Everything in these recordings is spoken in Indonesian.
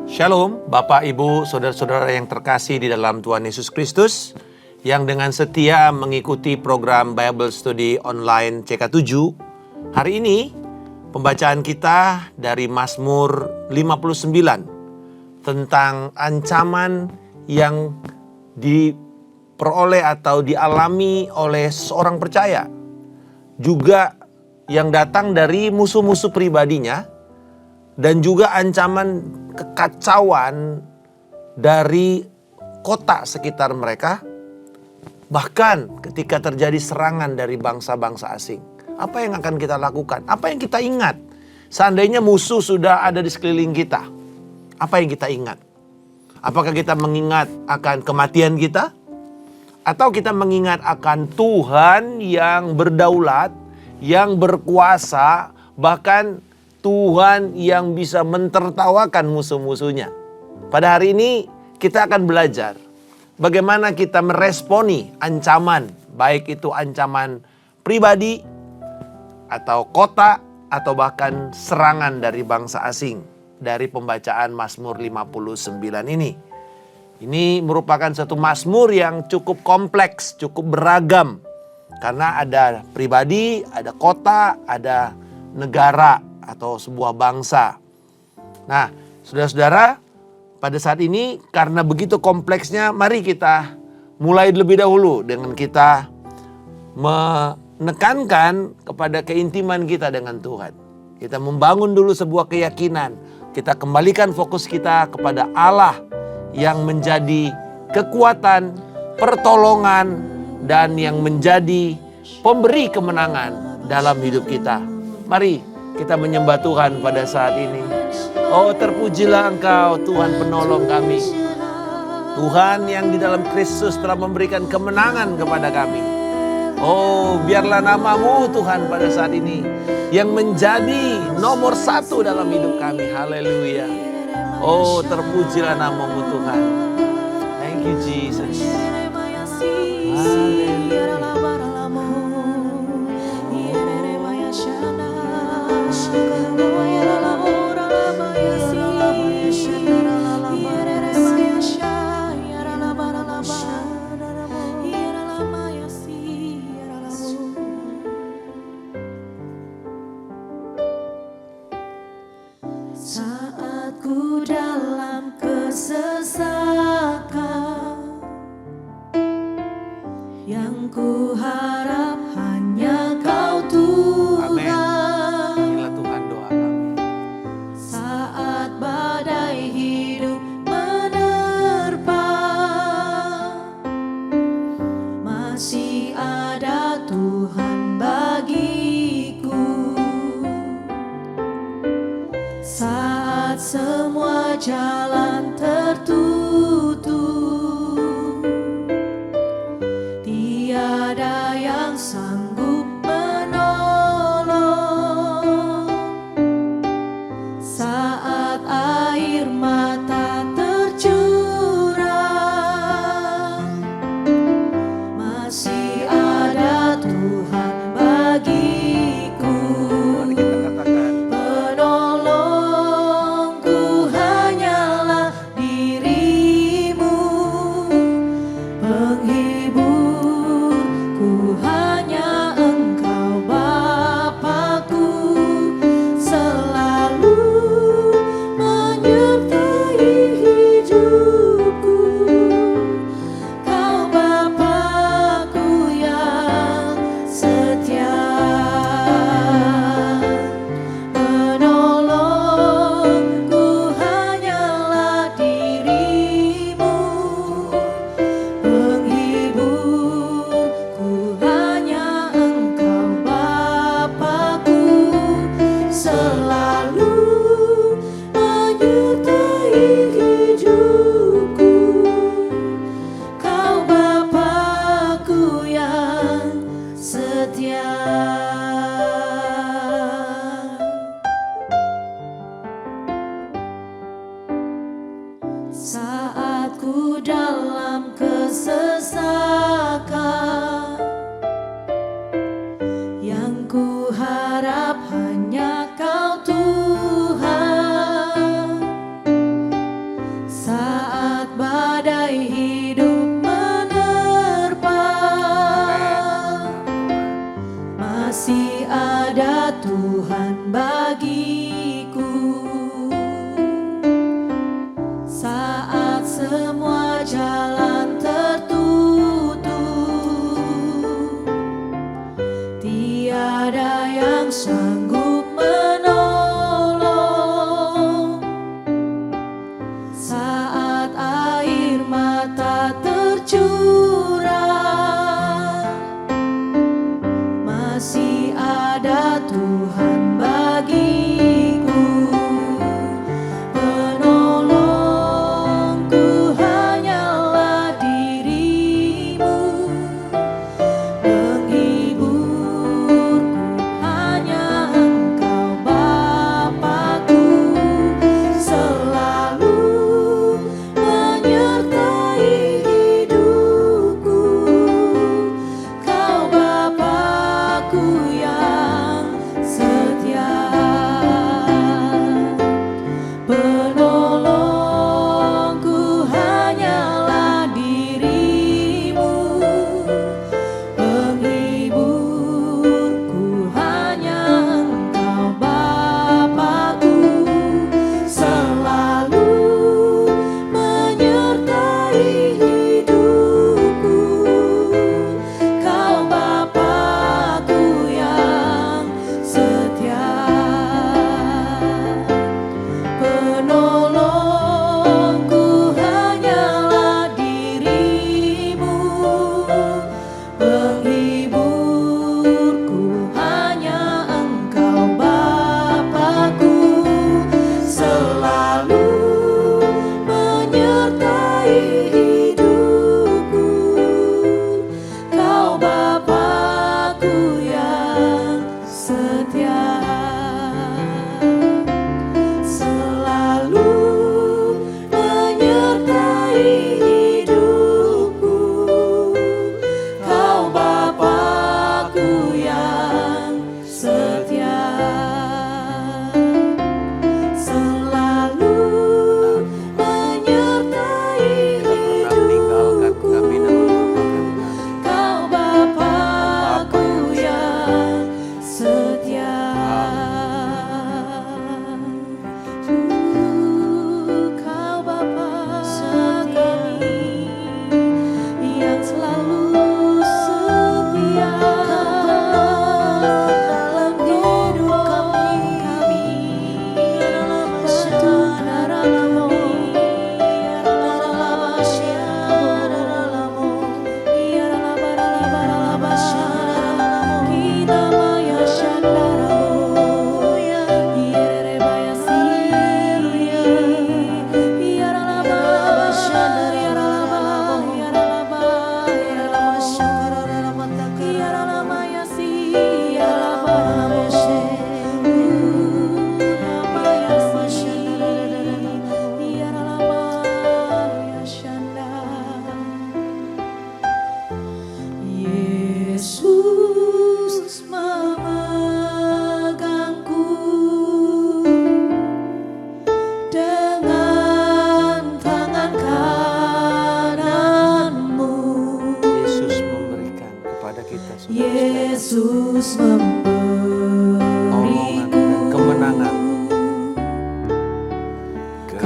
Shalom, Bapak, Ibu, Saudara-saudara yang terkasih di dalam Tuhan Yesus Kristus, yang dengan setia mengikuti program Bible Study online CK7. Hari ini, pembacaan kita dari Mazmur 59 tentang ancaman yang diperoleh atau dialami oleh seorang percaya. Juga yang datang dari musuh-musuh pribadinya, dan juga ancaman kekacauan dari kota sekitar mereka. Bahkan ketika terjadi serangan dari bangsa-bangsa asing. Apa yang akan kita lakukan? Apa yang kita ingat? Seandainya musuh sudah ada di sekeliling kita. Apa yang kita ingat? Apakah kita mengingat akan kematian kita? Atau kita mengingat akan Tuhan yang berdaulat, yang berkuasa, bahkan Tuhan yang bisa mentertawakan musuh-musuhnya. Pada hari ini kita akan belajar bagaimana kita meresponi ancaman, baik itu ancaman pribadi atau kota atau bahkan serangan dari bangsa asing dari pembacaan Mazmur 59 ini. Ini merupakan satu mazmur yang cukup kompleks, cukup beragam karena ada pribadi, ada kota, ada negara atau sebuah bangsa. Nah, saudara-saudara, pada saat ini karena begitu kompleksnya, mari kita mulai lebih dahulu dengan kita menekankan kepada keintiman kita dengan Tuhan. Kita membangun dulu sebuah keyakinan. Kita kembalikan fokus kita kepada Allah yang menjadi kekuatan, pertolongan, dan yang menjadi pemberi kemenangan dalam hidup kita. Mari kita menyembah Tuhan pada saat ini. Oh, terpujilah Engkau, Tuhan penolong kami. Tuhan yang di dalam Kristus telah memberikan kemenangan kepada kami. Oh, biarlah nama-Mu Tuhan pada saat ini yang menjadi nomor 1 dalam hidup kami. Haleluya. Oh, terpujilah nama-Mu Tuhan. Thank you Jesus. Haleluya. Saat ku dalam kesesakan, yang ku harap hanya Kau Tuhan. Amin. Inilah Tuhan doa kami. Saat badai hidup menerpa, masih ada Tuhan bagiku. Saat semua jalan tertutup, tiada yang sanggup menolong. Saat air mata tercurah, masih ada Tuhan bagiku. Mari kita katakan. Penolongku hanyalah diri-Mu, penghiburku hanya Engkau Bapa-Ku, selalu menyertai hidupku. Kau Bapa-Ku yang setia. Penolongku hanyalah diri-Mu, penghiburku hanya Engkau Bapa-Ku, selalu menyertai hidupku. Kau Bapa-Ku yang setia. Saat ku dalam kesesakan, yang ku harap hanya Kau Tuhan.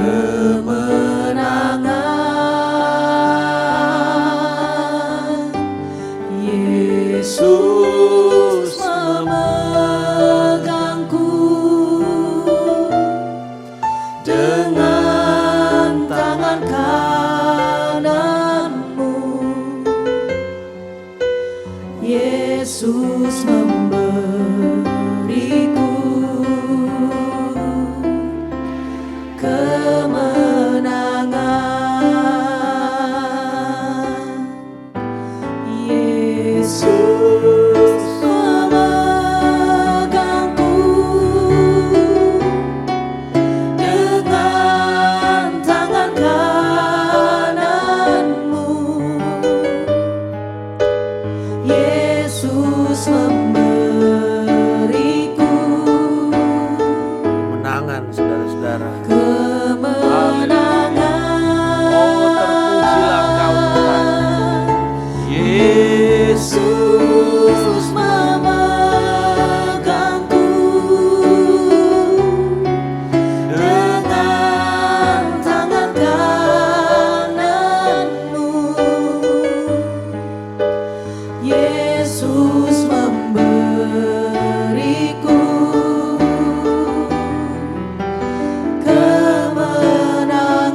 kemenangan. Yesus memegangku dengan tangan kananmu. Yesus memberiku kemenangan. Yesus memegangku dengan tangan kananmu. Yesus memberiku kemenangan, saudara-saudara. kemenangan. Oh, terpujilah Engkau, Tuhan. Yesus memegangku dengan tangan kananmu. Yesus memberiku kemenangan.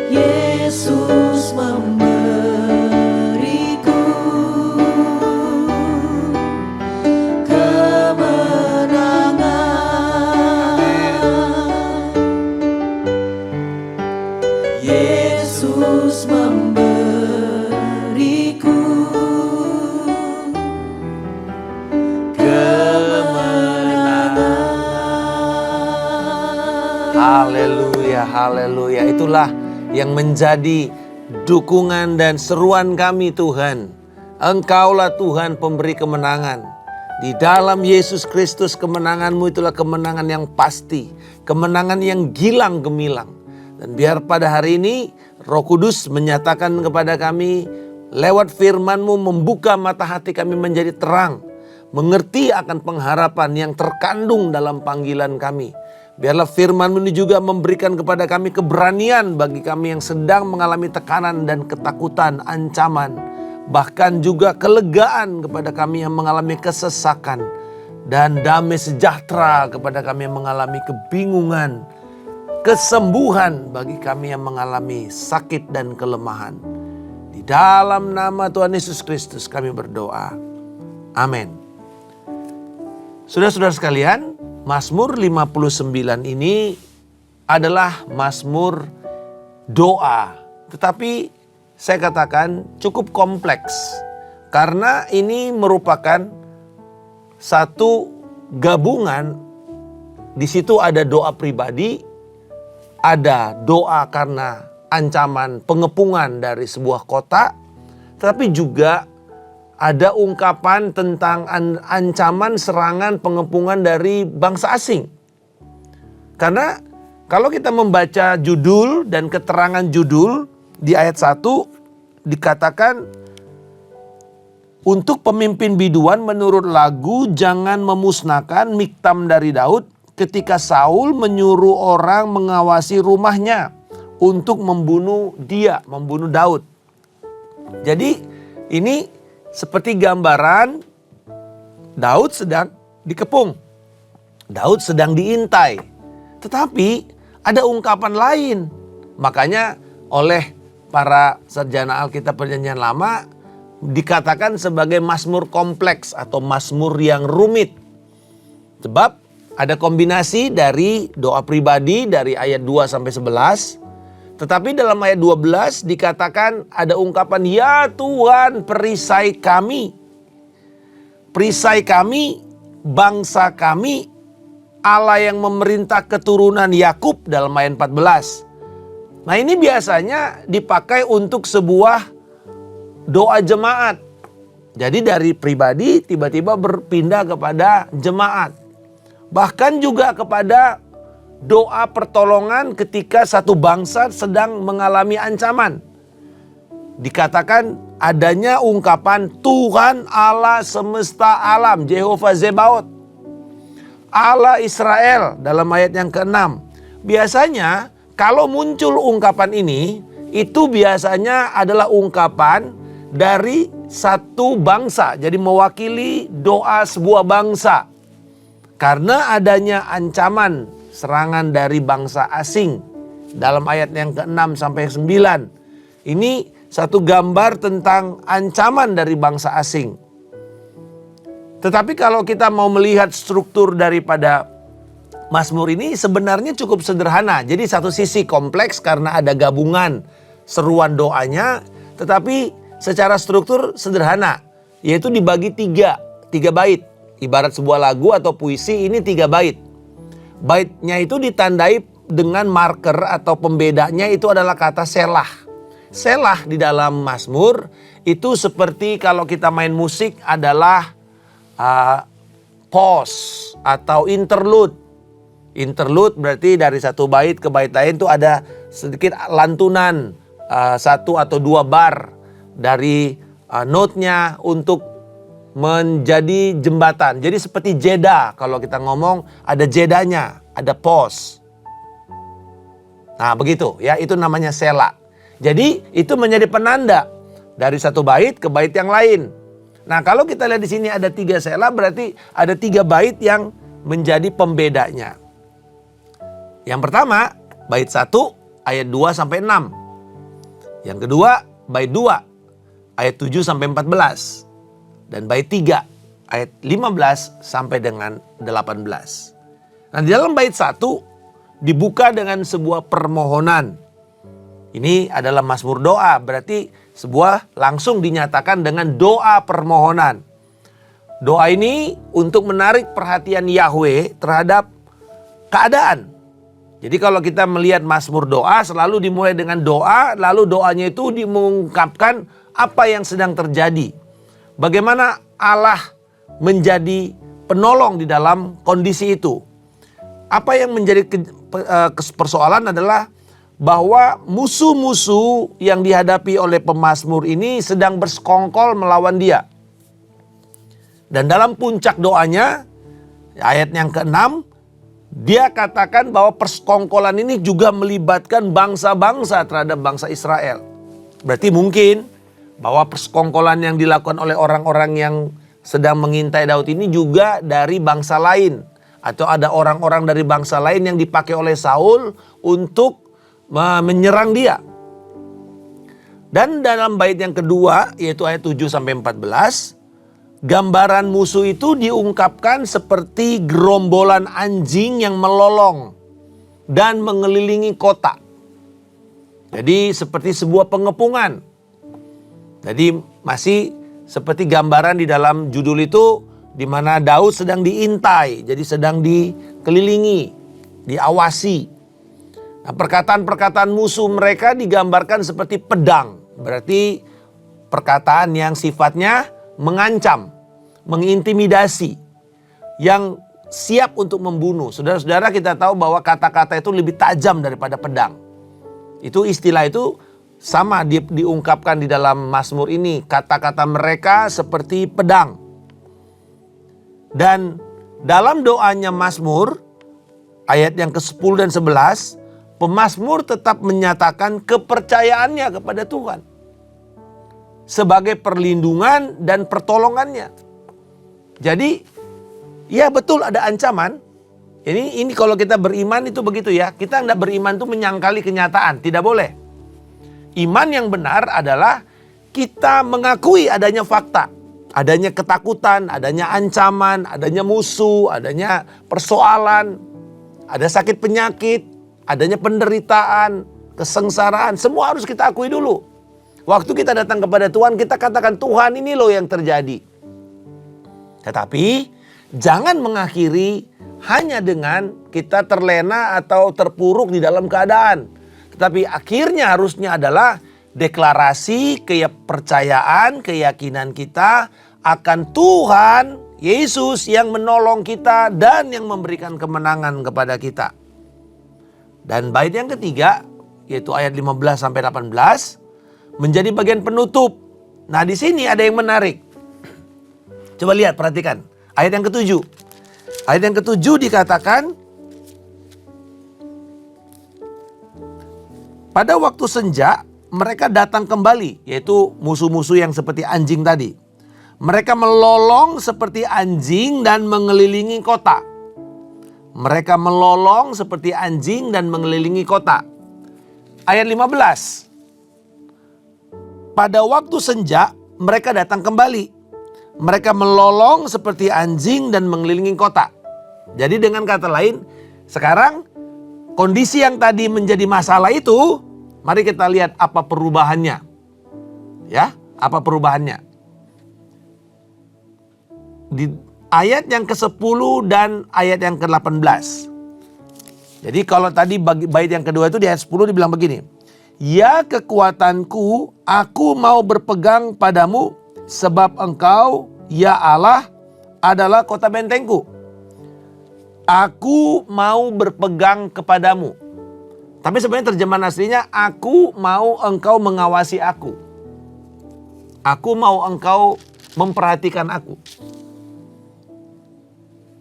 Yesus memberiku kemenangan. Yesus memberiku kemenangan. Haleluya, haleluya. Itulah yang menjadi dukungan dan seruan kami, Tuhan. Engkaulah Tuhan pemberi kemenangan. Di dalam Yesus Kristus kemenanganmu itulah kemenangan yang pasti. Kemenangan yang gilang gemilang. Dan biar pada hari ini Roh Kudus menyatakan kepada kami lewat firman-Mu membuka mata hati kami menjadi terang. Mengerti akan pengharapan yang terkandung dalam panggilan kami. Biarlah firman-Mu ini juga memberikan kepada kami keberanian bagi kami yang sedang mengalami tekanan dan ketakutan, ancaman. Bahkan juga kelegaan kepada kami yang mengalami kesesakan. Dan damai sejahtera kepada kami yang mengalami kebingungan. Kesembuhan bagi kami yang mengalami sakit dan kelemahan. Di dalam nama Tuhan Yesus Kristus kami berdoa. Amin. Saudara-saudara sekalian, Mazmur 59 ini adalah mazmur doa. Tetapi saya katakan cukup kompleks. Karena ini merupakan satu gabungan. Di situ ada doa pribadi, ada doa karena ancaman pengepungan dari sebuah kota, tetapi juga ada ungkapan tentang ancaman serangan pengepungan dari bangsa asing. Karena kalau kita membaca judul dan keterangan judul di ayat 1 dikatakan untuk pemimpin biduan menurut lagu jangan memusnahkan Miktam dari Daud ketika Saul menyuruh orang mengawasi rumahnya untuk membunuh Daud. Jadi ini seperti gambaran Daud sedang dikepung. Daud sedang diintai. Tetapi ada ungkapan lain. Makanya oleh para sarjana Alkitab Perjanjian Lama dikatakan sebagai mazmur kompleks atau mazmur yang rumit. Sebab ada kombinasi dari doa pribadi dari ayat 2 sampai 11. Tetapi dalam ayat 12 dikatakan ada ungkapan, ya Tuhan perisai kami. Perisai kami, bangsa kami, Allah yang memerintah keturunan Yakub dalam ayat 14. Nah ini biasanya dipakai untuk sebuah doa jemaat. Jadi dari pribadi tiba-tiba berpindah kepada jemaat. Bahkan juga kepada doa pertolongan ketika satu bangsa sedang mengalami ancaman. Dikatakan adanya ungkapan Tuhan Allah semesta alam, Jehovah Zebaot. Allah Israel dalam ayat yang ke-6. Biasanya kalau muncul ungkapan ini, itu biasanya adalah ungkapan dari satu bangsa. Jadi mewakili doa sebuah bangsa. Karena adanya ancaman serangan dari bangsa asing dalam ayat yang ke-6 sampai 9. Ini satu gambar tentang ancaman dari bangsa asing. Tetapi kalau kita mau melihat struktur daripada Mazmur ini sebenarnya cukup sederhana. Jadi satu sisi kompleks karena ada gabungan seruan doanya, tetapi secara struktur sederhana, yaitu dibagi tiga bait. Ibarat sebuah lagu atau puisi, ini 3 bait. Baitnya itu ditandai dengan marker atau pembedanya itu adalah kata selah. Selah di dalam Mazmur itu seperti kalau kita main musik adalah pause atau interlude. Interlude berarti dari satu bait ke bait lain itu ada sedikit lantunan, 1 atau 2 bar dari notnya untuk menjadi jembatan. Jadi seperti jeda, kalau kita ngomong ada jedanya, ada pause. Nah begitu ya, itu namanya sela. Jadi itu menjadi penanda dari satu bait ke bait yang lain. Nah kalau kita lihat di sini ada 3 sela, berarti ada 3 bait yang menjadi pembedanya. Yang pertama bait 1 ayat 2 sampai 6. Yang kedua bait 2 ayat 7 sampai 14. Dan bait 3 ayat 15 sampai dengan 18. Nah di dalam bait 1 dibuka dengan sebuah permohonan. Ini adalah Mazmur doa, berarti sebuah langsung dinyatakan dengan doa permohonan. Doa ini untuk menarik perhatian Yahweh terhadap keadaan. Jadi kalau kita melihat Mazmur doa selalu dimulai dengan doa, lalu doanya itu mengungkapkan apa yang sedang terjadi. Bagaimana Allah menjadi penolong di dalam kondisi itu. Apa yang menjadi persoalan adalah bahwa musuh-musuh yang dihadapi oleh pemazmur ini sedang bersekongkol melawan dia. Dan dalam puncak doanya, ayat yang ke-6, dia katakan bahwa persekongkolan ini juga melibatkan bangsa-bangsa terhadap bangsa Israel. Berarti mungkin bahwa persekongkolan yang dilakukan oleh orang-orang yang sedang mengintai Daud ini juga dari bangsa lain. Atau ada orang-orang dari bangsa lain yang dipakai oleh Saul untuk menyerang dia. Dan dalam bait yang kedua, yaitu ayat 7 sampai 14, gambaran musuh itu diungkapkan seperti gerombolan anjing yang melolong dan mengelilingi kota. Jadi seperti sebuah pengepungan. Jadi masih seperti gambaran di dalam judul itu di mana Daud sedang diintai, jadi sedang dikelilingi, diawasi. Nah, perkataan-perkataan musuh mereka digambarkan seperti pedang, berarti perkataan yang sifatnya mengancam, mengintimidasi, yang siap untuk membunuh. Saudara-saudara, kita tahu bahwa kata-kata itu lebih tajam daripada pedang. Itu istilah itu sama diungkapkan di dalam Mazmur ini. Kata-kata mereka seperti pedang. Dan dalam doanya Mazmur, ayat yang ke-10 dan 11, pemazmur tetap menyatakan kepercayaannya kepada Tuhan sebagai perlindungan dan pertolongannya. Jadi, ya betul ada ancaman. Ini kalau kita beriman itu begitu ya. Kita tidak beriman itu menyangkali kenyataan, tidak boleh. Iman yang benar adalah kita mengakui adanya fakta, adanya ketakutan, adanya ancaman, adanya musuh, adanya persoalan, ada sakit penyakit, adanya penderitaan, kesengsaraan, semua harus kita akui dulu. Waktu kita datang kepada Tuhan, kita katakan, Tuhan ini loh yang terjadi. Tetapi jangan mengakhiri hanya dengan kita terlena atau terpuruk di dalam keadaan. Tetapi akhirnya harusnya adalah deklarasi kepercayaan, keyakinan kita akan Tuhan Yesus yang menolong kita dan yang memberikan kemenangan kepada kita. Dan bait yang ketiga, yaitu ayat 15 sampai 18, menjadi bagian penutup. Nah, di sini ada yang menarik. Coba lihat, perhatikan. Ayat yang ke-7. Ayat yang ketujuh dikatakan, pada waktu senja mereka datang kembali, yaitu musuh-musuh yang seperti anjing tadi. Mereka melolong seperti anjing dan mengelilingi kota. Mereka melolong seperti anjing dan mengelilingi kota. Ayat 15. Pada waktu senja mereka datang kembali. Mereka melolong seperti anjing dan mengelilingi kota. Jadi dengan kata lain, sekarang kondisi yang tadi menjadi masalah itu, mari kita lihat apa perubahannya. Ya, apa perubahannya? Di ayat yang ke-10 dan ayat yang ke-18. Jadi kalau tadi bait yang kedua itu di ayat 10 dibilang begini. Ya kekuatanku, aku mau berpegang padamu sebab engkau, ya Allah, adalah kota bentengku. Aku mau berpegang kepadamu. Tapi sebenarnya terjemahan aslinya, aku mau engkau mengawasi aku. Aku mau engkau memperhatikan aku.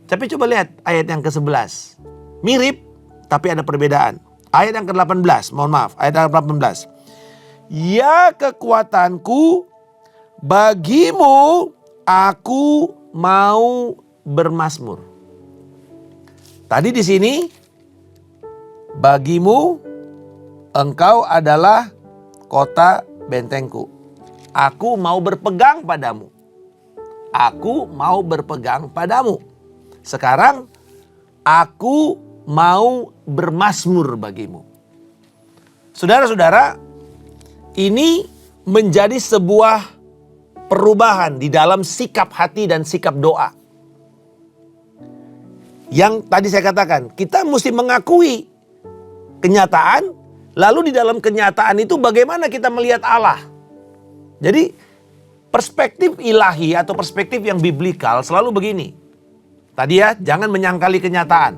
Tapi coba lihat ayat yang ke-11. Mirip, tapi ada perbedaan. Ayat yang ke-18, mohon maaf, ayat yang ke-18. Ya kekuatanku, bagimu aku mau bermazmur. Tadi di sini, bagimu engkau adalah kota bentengku. Aku mau berpegang padamu. Aku mau berpegang padamu. Sekarang aku mau bermazmur bagimu. Saudara-saudara, ini menjadi sebuah perubahan di dalam sikap hati dan sikap doa. Yang tadi saya katakan, kita mesti mengakui kenyataan, lalu di dalam kenyataan itu bagaimana kita melihat Allah. Jadi perspektif ilahi atau perspektif yang biblikal selalu begini. Tadi ya, jangan menyangkali kenyataan.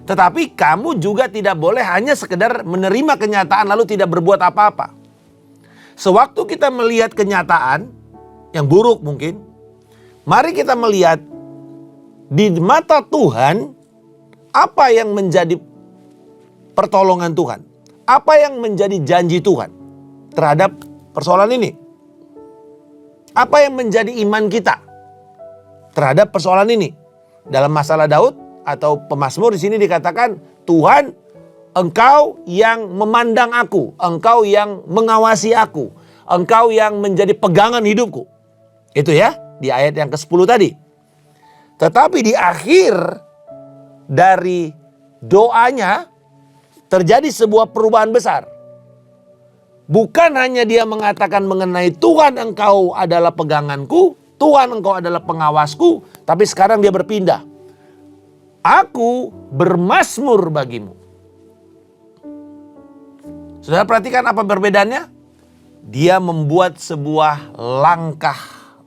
Tetapi kamu juga tidak boleh hanya sekedar menerima kenyataan lalu tidak berbuat apa-apa. Sewaktu kita melihat kenyataan yang buruk mungkin, mari kita melihat di mata Tuhan apa yang menjadi pertolongan Tuhan. Apa yang menjadi janji Tuhan terhadap persoalan ini. Apa yang menjadi iman kita terhadap persoalan ini. Dalam masalah Daud atau pemazmur di sini dikatakan, Tuhan, engkau yang memandang aku, engkau yang mengawasi aku, engkau yang menjadi pegangan hidupku. Itu ya, di ayat yang ke-10 tadi. Tetapi di akhir dari doanya terjadi sebuah perubahan besar. Bukan hanya dia mengatakan mengenai Tuhan engkau adalah peganganku, Tuhan engkau adalah pengawasku, tapi sekarang dia berpindah. Aku bermazmur bagimu. Saudara perhatikan apa perbedaannya? Dia membuat sebuah langkah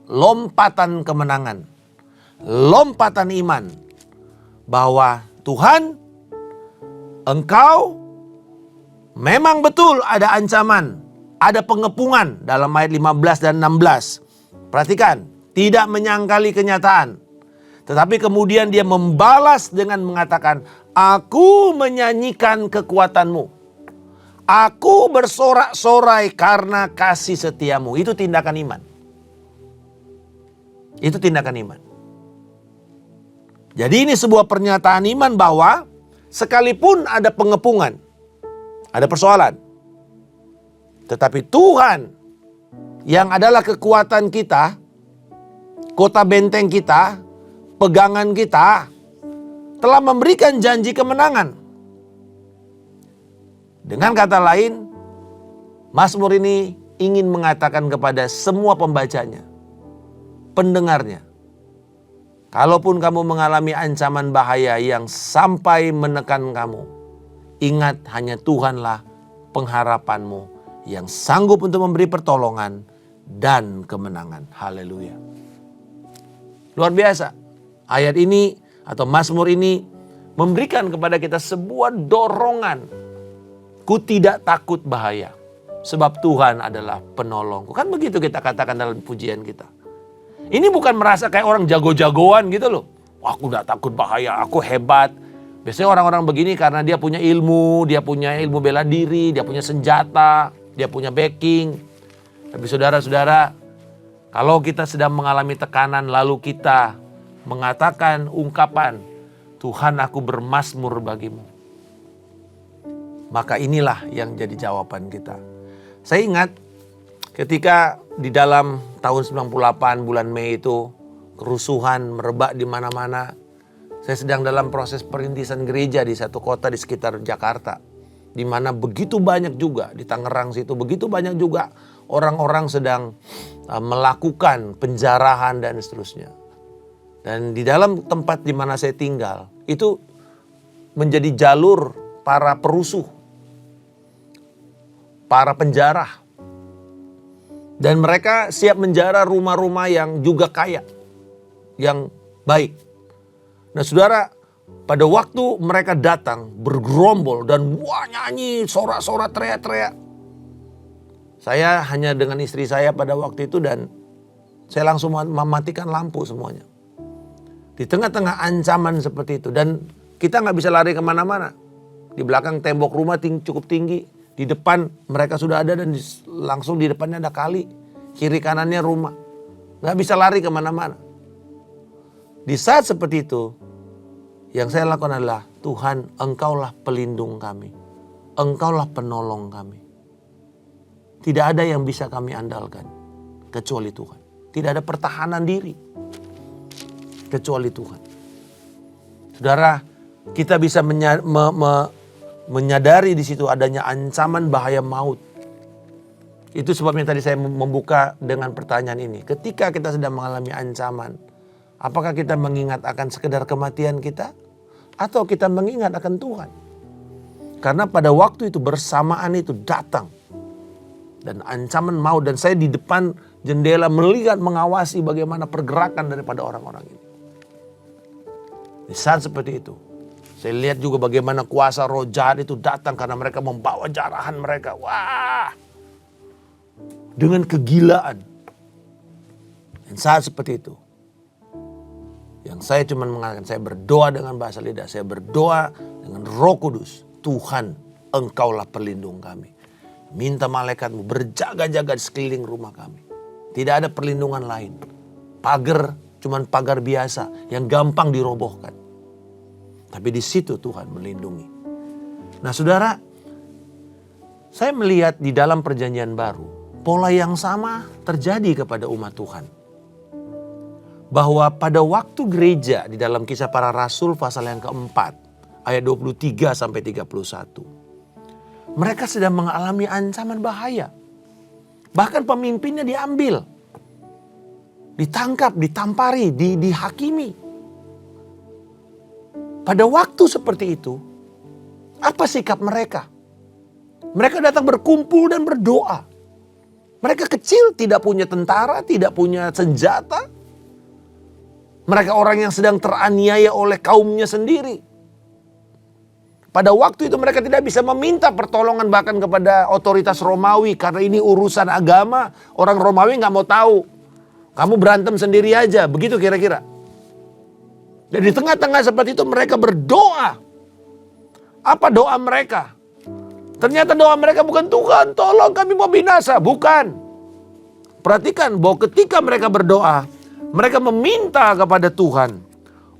lompatan kemenangan. Lompatan iman. Bahwa Tuhan, engkau memang betul ada ancaman, ada pengepungan dalam ayat 15 dan 16. Perhatikan, tidak menyangkali kenyataan. Tetapi kemudian dia membalas dengan mengatakan, aku menyanyikan kekuatanmu. Aku bersorak-sorai karena kasih setiamu. Itu tindakan iman. Itu tindakan iman. Jadi ini sebuah pernyataan iman bahwa sekalipun ada pengepungan, ada persoalan, tetapi Tuhan yang adalah kekuatan kita, kota benteng kita, pegangan kita, telah memberikan janji kemenangan. Dengan kata lain, Mazmur ini ingin mengatakan kepada semua pembacanya, pendengarnya, kalaupun kamu mengalami ancaman bahaya yang sampai menekan kamu, ingat hanya Tuhanlah pengharapanmu yang sanggup untuk memberi pertolongan dan kemenangan. Haleluya. Luar biasa. Ayat ini atau Mazmur ini memberikan kepada kita sebuah dorongan. Ku tidak takut bahaya, sebab Tuhan adalah penolongku. Kan begitu kita katakan dalam pujian kita. Ini bukan merasa kayak orang jago-jagoan gitu loh. Aku gak takut bahaya, aku hebat. Biasanya orang-orang begini karena dia punya ilmu bela diri, dia punya senjata, dia punya backing. Tapi saudara-saudara, kalau kita sedang mengalami tekanan lalu kita mengatakan ungkapan, Tuhan aku bermazmur bagimu. Maka inilah yang jadi jawaban kita. Saya ingat ketika di dalam tahun 98 bulan Mei itu kerusuhan merebak di mana-mana. Saya sedang dalam proses perintisan gereja di satu kota di sekitar Jakarta. Di mana begitu banyak juga, di Tangerang situ begitu banyak juga orang-orang sedang melakukan penjarahan dan seterusnya. Dan di dalam tempat di mana saya tinggal, itu menjadi jalur para perusuh, para penjara. Dan mereka siap menjara rumah-rumah yang juga kaya, yang baik. Nah saudara, pada waktu mereka datang bergerombol dan nyanyi, sorak-sorak, teriak-teriak. Saya hanya dengan istri saya pada waktu itu dan saya langsung mematikan lampu semuanya. Di tengah-tengah ancaman seperti itu dan kita gak bisa lari kemana-mana. Di belakang tembok rumah cukup tinggi, di depan mereka sudah ada dan langsung di depannya ada kali, kiri kanannya rumah. Gak bisa lari kemana-mana. Di saat seperti itu, yang saya lakukan adalah, Tuhan, Engkaulah pelindung kami. Engkaulah penolong kami. Tidak ada yang bisa kami andalkan, kecuali Tuhan. Tidak ada pertahanan diri, kecuali Tuhan. Saudara, kita bisa menyadari di situ adanya ancaman bahaya maut. Itu sebabnya tadi saya membuka dengan pertanyaan ini. Ketika kita sedang mengalami ancaman, apakah kita mengingat akan sekedar kematian kita? Atau kita mengingat akan Tuhan? Karena pada waktu itu bersamaan itu datang. Dan ancaman maut. Dan saya di depan jendela melihat mengawasi bagaimana pergerakan daripada orang-orang ini. Di saat seperti itu. Saya lihat juga bagaimana kuasa roh jahat itu datang. Karena mereka membawa jarahan mereka. Wah! Dengan kegilaan. Dan saat seperti itu. Yang saya cuma mengatakan, saya berdoa dengan bahasa lidah, saya berdoa dengan Roh Kudus. Tuhan, Engkaulah pelindung kami. Minta malaikatmu berjaga-jaga di sekeliling rumah kami. Tidak ada perlindungan lain. Pagar, cuma pagar biasa yang gampang dirobohkan. Tapi di situ Tuhan melindungi. Nah saudara, saya melihat di dalam perjanjian baru, pola yang sama terjadi kepada umat Tuhan. Bahwa pada waktu gereja di dalam Kisah Para Rasul pasal yang keempat, ayat 23 sampai 31. Mereka sedang mengalami ancaman bahaya. Bahkan pemimpinnya diambil. Ditangkap, ditampari, dihakimi. Pada waktu seperti itu, apa sikap mereka? Mereka datang berkumpul dan berdoa. Mereka kecil, tidak punya tentara, tidak punya senjata. Mereka orang yang sedang teraniaya oleh kaumnya sendiri. Pada waktu itu mereka tidak bisa meminta pertolongan bahkan kepada otoritas Romawi. Karena ini urusan agama, orang Romawi gak mau tahu. Kamu berantem sendiri aja, begitu kira-kira. Dan di tengah-tengah seperti itu mereka berdoa. Apa doa mereka? Ternyata doa mereka bukan Tuhan, tolong kami mau binasa. Bukan. Perhatikan bahwa ketika mereka berdoa, mereka meminta kepada Tuhan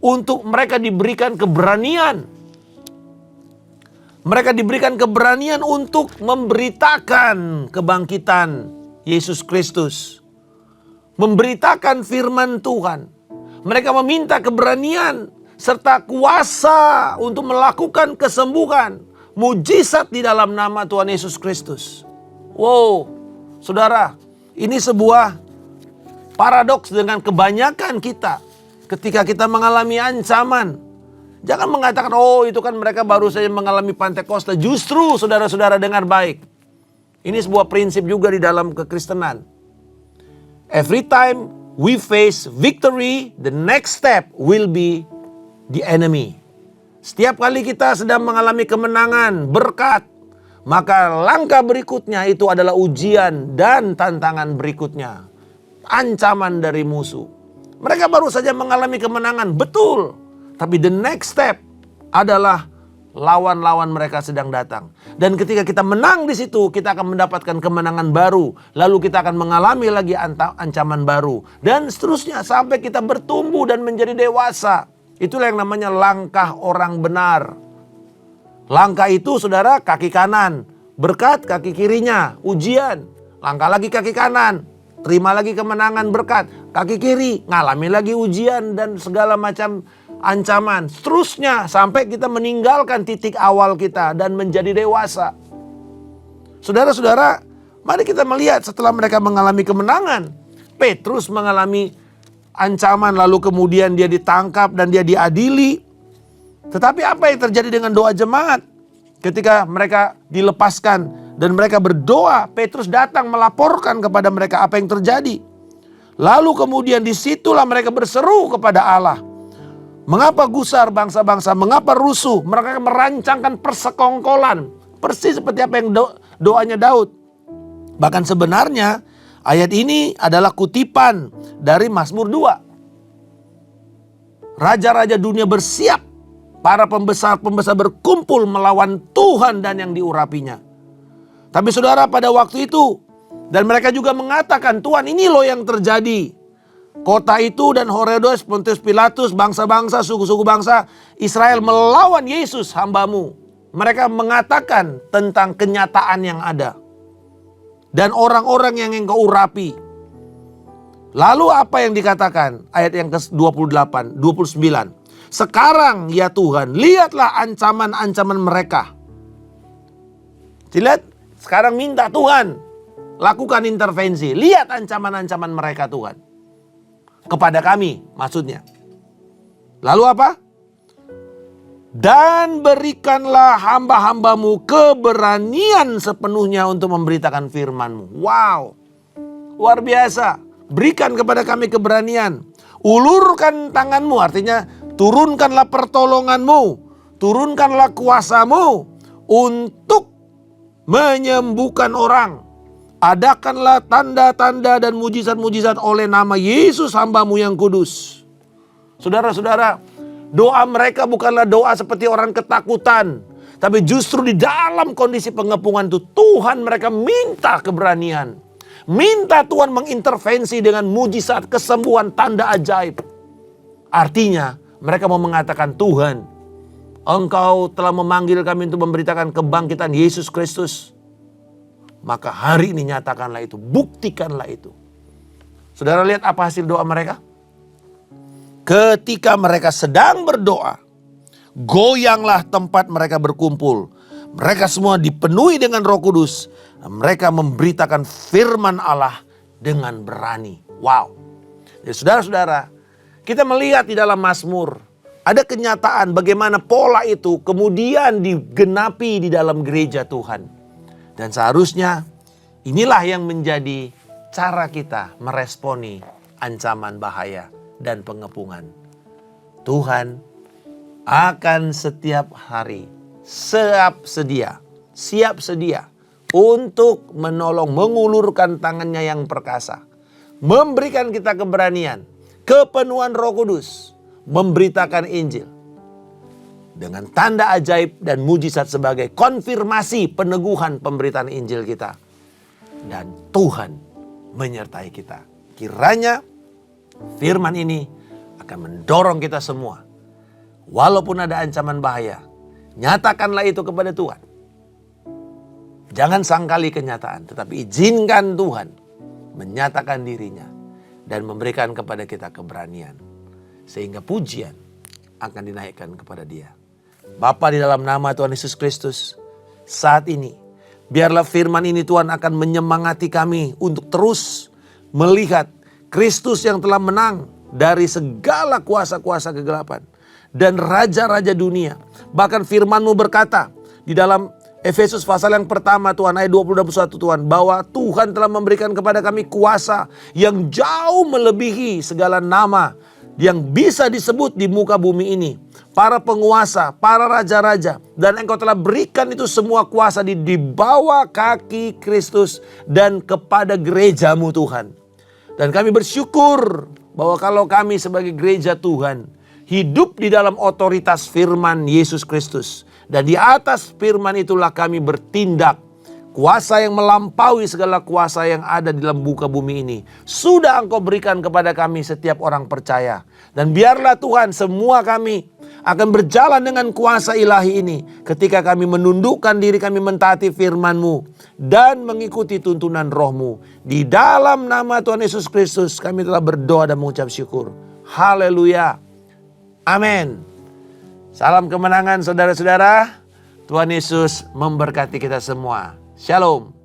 untuk mereka diberikan keberanian. Mereka diberikan keberanian untuk memberitakan kebangkitan Yesus Kristus. Memberitakan firman Tuhan. Mereka meminta keberanian serta kuasa untuk melakukan kesembuhan. Mujizat di dalam nama Tuhan Yesus Kristus. Wow, saudara, ini sebuah paradoks dengan kebanyakan kita ketika kita mengalami ancaman. Jangan mengatakan, oh itu kan mereka baru saja mengalami Pentakosta. Justru saudara-saudara dengar baik. Ini sebuah prinsip juga di dalam kekristenan. Every time we face victory, the next step will be the enemy. Setiap kali kita sedang mengalami kemenangan, berkat, maka langkah berikutnya itu adalah ujian dan tantangan berikutnya. Ancaman dari musuh. Mereka baru saja mengalami kemenangan, betul. Tapi the next step adalah lawan-lawan mereka sedang datang. Dan ketika kita menang di situ, kita akan mendapatkan kemenangan baru. Lalu kita akan mengalami lagi ancaman baru. Dan seterusnya sampai kita bertumbuh dan menjadi dewasa. Itulah yang namanya langkah orang benar. Langkah itu saudara, kaki kanan. Berkat kaki kirinya, ujian. Langkah lagi kaki kanan. Terima lagi kemenangan berkat. Kaki kiri, ngalami lagi ujian dan segala macam ancaman. Seterusnya sampai kita meninggalkan titik awal kita dan menjadi dewasa. Saudara-saudara, mari kita melihat setelah mereka mengalami kemenangan. Petrus mengalami ancaman lalu kemudian dia ditangkap dan dia diadili. Tetapi apa yang terjadi dengan doa jemaat? Ketika mereka dilepaskan dan mereka berdoa, Petrus datang melaporkan kepada mereka apa yang terjadi. Lalu kemudian disitulah mereka berseru kepada Allah. Mengapa gusar bangsa-bangsa? Mengapa rusuh? Mereka merancangkan persekongkolan. Persis seperti apa yang doanya Daud. Bahkan sebenarnya ayat ini adalah kutipan dari Mazmur 2. Raja-raja dunia bersiap. Para pembesar-pembesar berkumpul melawan Tuhan dan yang diurapinya. Tapi saudara, pada waktu itu, dan mereka juga mengatakan, Tuhan, ini loh yang terjadi. Kota itu dan Herodes, Pontius Pilatus, bangsa-bangsa, suku-suku bangsa Israel melawan Yesus hambamu. Mereka mengatakan tentang kenyataan yang ada. Dan orang-orang yang engkau urapi. Lalu apa yang dikatakan? Ayat yang ke-28, 29. Sekarang ya Tuhan, lihatlah ancaman-ancaman mereka. Dilihat, sekarang minta Tuhan, lakukan intervensi. Lihat ancaman-ancaman mereka Tuhan. Kepada kami maksudnya. Lalu apa? Dan berikanlah hamba-hambamu keberanian sepenuhnya untuk memberitakan firman-Mu. Wow, luar biasa. Berikan kepada kami keberanian. Ulurkan tangan-Mu, artinya turunkanlah pertolongan-Mu. Turunkanlah kuasa-Mu untuk menyembuhkan orang. Adakanlah tanda-tanda dan mujizat-mujizat oleh nama Yesus hamba-Mu yang kudus. Saudara-saudara, doa mereka bukanlah doa seperti orang ketakutan. Tapi justru di dalam kondisi pengepungan itu Tuhan mereka minta keberanian. Minta Tuhan mengintervensi dengan mujizat, kesembuhan, tanda ajaib. Artinya mereka mau mengatakan, Tuhan, Engkau telah memanggil kami untuk memberitakan kebangkitan Yesus Kristus. Maka hari ini nyatakanlah itu, buktikanlah itu. Saudara lihat apa hasil doa mereka? Ketika mereka sedang berdoa, goyanglah tempat mereka berkumpul. Mereka semua dipenuhi dengan Roh Kudus. Mereka memberitakan firman Allah dengan berani. Wow. Jadi saudara-saudara, kita melihat di dalam Mazmur, ada kenyataan bagaimana pola itu kemudian digenapi di dalam gereja Tuhan. Dan seharusnya inilah yang menjadi cara kita meresponi ancaman bahaya dan pengepungan. Tuhan akan setiap hari siap sedia untuk menolong, mengulurkan tangannya yang perkasa. Memberikan kita keberanian, kepenuhan Roh Kudus, memberitakan Injil. Dengan tanda ajaib dan mujizat sebagai konfirmasi peneguhan pemberitaan Injil kita. Dan Tuhan menyertai kita. Kiranya firman ini akan mendorong kita semua. Walaupun ada ancaman bahaya, nyatakanlah itu kepada Tuhan. Jangan sangkali kenyataan, tetapi izinkan Tuhan menyatakan dirinya dan memberikan kepada kita keberanian. Sehingga pujian akan dinaikkan kepada Dia. Bapa, di dalam nama Tuhan Yesus Kristus, saat ini biarlah firman ini Tuhan akan menyemangati kami untuk terus melihat Kristus yang telah menang dari segala kuasa-kuasa kegelapan dan raja-raja dunia. Bahkan firman-Mu berkata di dalam Efesus pasal yang pertama Tuhan, ayat 20-21 Tuhan, bahwa Tuhan telah memberikan kepada kami kuasa yang jauh melebihi segala nama yang bisa disebut di muka bumi ini. Para penguasa, para raja-raja, dan Engkau telah berikan itu semua kuasa di bawah kaki Kristus dan kepada gereja-Mu Tuhan. Dan kami bersyukur bahwa kalau kami sebagai gereja Tuhan hidup di dalam otoritas firman Yesus Kristus, dan di atas firman itulah kami bertindak. Kuasa yang melampaui segala kuasa yang ada di dalam muka bumi ini sudah Engkau berikan kepada kami setiap orang percaya. Dan biarlah Tuhan, semua kami akan berjalan dengan kuasa ilahi ini ketika kami menundukkan diri, kami mentaati firman-Mu dan mengikuti tuntunan Roh-Mu. Di dalam nama Tuhan Yesus Kristus kami telah berdoa dan mengucap syukur. Haleluya. Amin. Salam kemenangan saudara-saudara. Tuhan Yesus memberkati kita semua. Shalom.